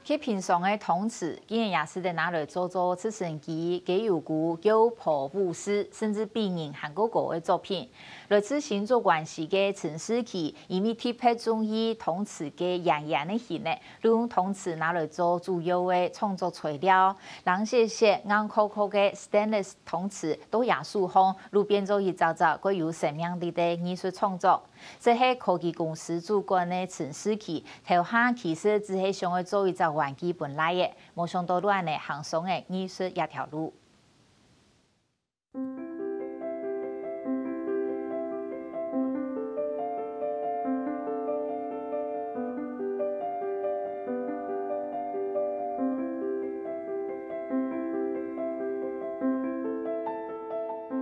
去平常的同时，竟然也是在拿来做直升机、给有股有破布斯，甚至比人韩国国的作品。来自星座关系的陈思琪，因为特别中意同词的洋洋的形呢，用同词拿来做主要的创作材料。让这些硬壳壳的 stainless 同词都也塑封，路变做一造造具有生命力的艺术创作。这是科技公司主管的陈思琪，头下其实只是想要做一个玩具本来的，没想到乱的行上的艺术一条路。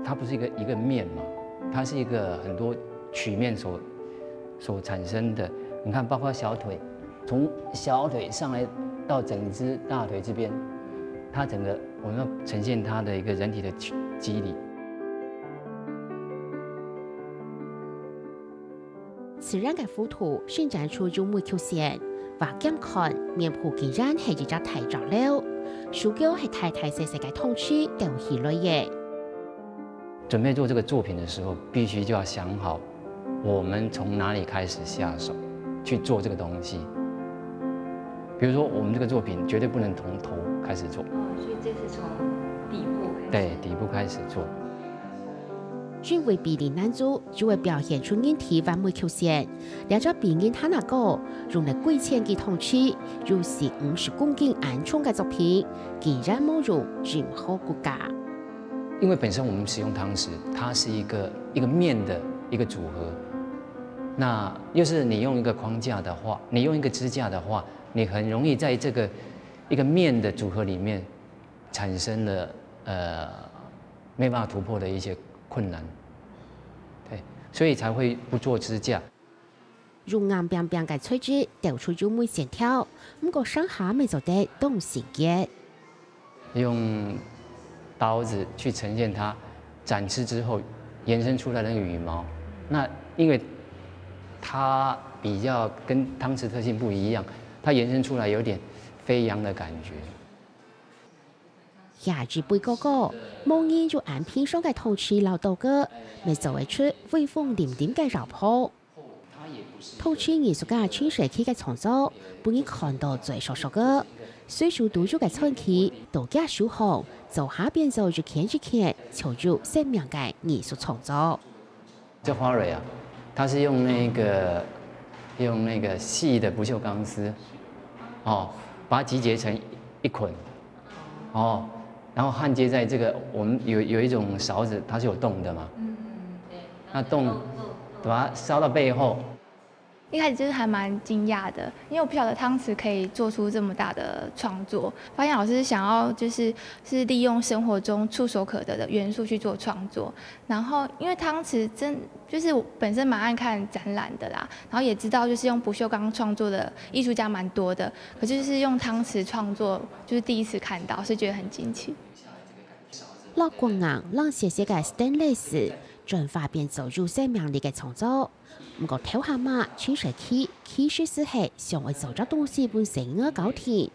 它不是一个面嘛，它是一个很多曲面所产生的。你看，包括小腿，从小腿上来到整只大腿这边，它整个我们要呈现它的一个人体的肌理。自然嘅幅图渲染出柔美曲线，画健康面部竟然係一隻太照了，主角係太太細細嘅痛處掉起來嘅。准备做这个作品的时候，必须就要想好，我们从哪里开始下手去做这个东西。比如说，我们这个作品绝对不能从头开始做。所以这是从底部开始。对，底部开始做。因为比例男主就會表現出人體完美曲線，兩隻比人他那個用嚟貴錢嘅痛處，如是50公斤安重嘅作品，竟然冇用任何骨架。因为本身我们使用汤匙，它是一个面的一个组合。那又是你用一个框架的话，你用一个支架的话，你很容易在这个一个面的组合里面产生了没办法突破的一些困难。对，所以才会不做支架。用硬冰冰嘅材質調出柔美線條，不過上下未做得動形嘅。用刀子去呈现它展翅之后延伸出来的那个羽毛，那因为它比较跟汤匙特性不一样，它延伸出来有点飞扬的感觉。也是背哥哥，冇人就按片上嘅陶瓷老道嘅，咪做得出威風凜凜嘅繞坡。陶瓷藝術家穿上佢嘅創作，俾人看到最熟熟嘅。隨處都有嘅傳奇，度假書行，做下變做一片一片，求助生命嘅藝術創作。这花蕊啊，它是用那个细的不锈钢丝，哦，把它集结成一捆，哦，然后焊接在这个我们有一种勺子，它是有洞的嘛，那洞把它烧到背后。一开始就是还蛮惊讶的，因为我不晓得汤匙可以做出这么大的创作。发现老师想要是利用生活中触手可得的元素去做创作。然后因为汤匙就是我本身蛮爱看展览的啦，然后也知道就是用不锈钢创作的艺术家蛮多的，可是就是用汤匙创作就是第一次看到，是觉得很惊奇。落光硬讓細細嘅 stainless 轉化變做有生命力嘅創作。不過頭下嘛，穿上去其實是係想為做咗東西本身嘅高甜，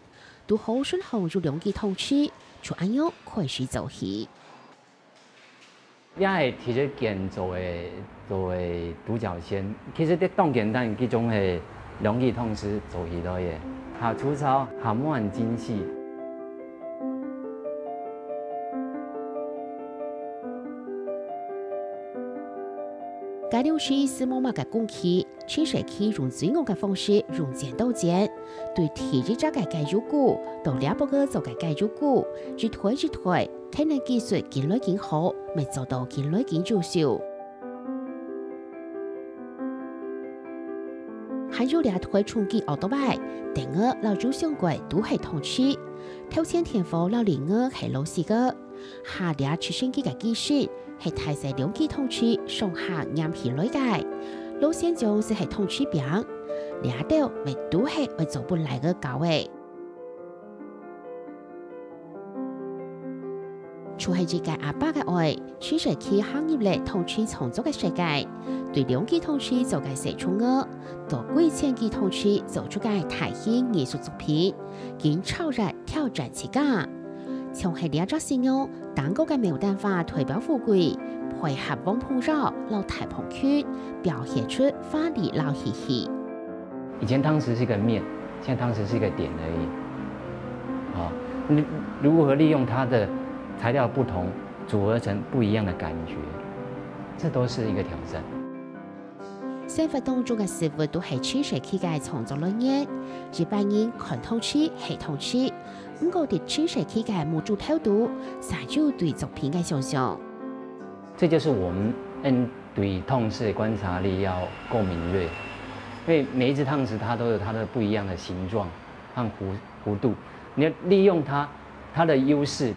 都好順行就兩件通吃，就咁樣開始做起。也係摕咗件做嘅獨角仙，其實啲當簡單嗰種係兩件通吃做起來嘅，下粗糙，下冇很精細。該兩是是某某嘅工期，穿上去用最惡嘅方式用剪刀剪，對體質者嘅介入股，到兩百個做嘅介入股，一推，睇能技術見來見好，咪做到見來見優秀。還有兩推重機奧多拜，第二老主上櫃都係同區，頭前天賦老另二係老四個，下兩出升機嘅技術。係太細兩機通區上下啱皮內界，路線就是係通區邊，兩道咪都係為做本來嘅教位。除係自己阿爸嘅愛，穿上去行業嚟同處創作嘅世界，對兩機同處做嘅寫出歌，多幾千機同處做出嘅大型藝術作品，經超越挑戰自家。從係兩隻信用，當個嘅冇辦法代表富貴，配合王풍繞老太蓬圈，表現出華麗老氣息。以前湯匙是個面，現在湯匙是一個點而已。你如何利用它的材料不同，組合成不一樣的感覺，這都是一個挑戰。生活當中嘅事物都係穿上去嘅創作理念，一般人看通處係通處，唔過對穿上去嘅模組態度，成就對作品嘅想象。這就是我們對湯匙觀察力要夠敏銳，因為每一隻湯匙它都有它的不一樣的形狀和弧度，你要利用它的優勢。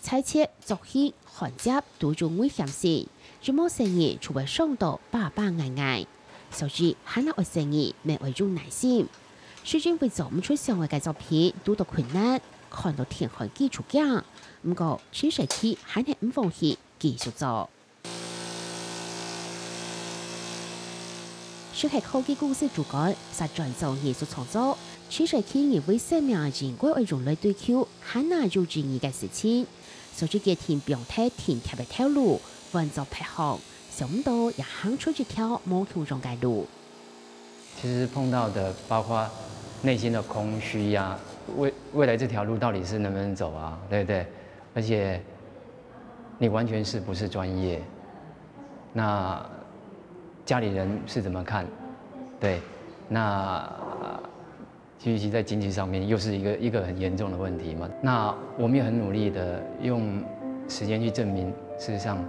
裁切、作戲、焊接都種危險性，就冇生意除非上到把硬硬，所以很難為生意，未為種耐心。雖然會做唔出上位嘅作品，都到困難，看到天寒幾出鏡，不過穿上去很係唔放棄，繼續做。說係科技公司主管，實在做藝術創作，穿上去而為生命人歸為人類追求，很難做注意嘅事情。所以嘅田表態田貼嘅條路，換作排行，想唔到也行出一條冇途中嘅路。其實碰到的包括內心的空虛呀，未來這條路到底是能不能走啊？對不對？而且你完全是不是專業？那家裡人是怎麼看？對，那其實在經濟上面又是一個很嚴重的問題嘛。那我們也很努力的用時間去證明，事實上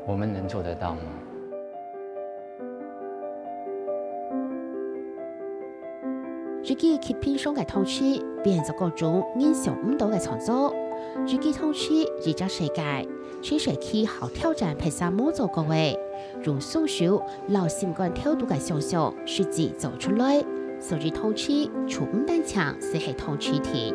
我們能做得到嗎？自己貼片上嘅湯匙，變咗各種印象唔到嘅創作。自己湯匙而家世界，穿上去好挑戰拍攝冇做過嘅，用雙手留心感挑度嘅想象，實際做出來。所以湯匙除唔單強，是係湯匙甜。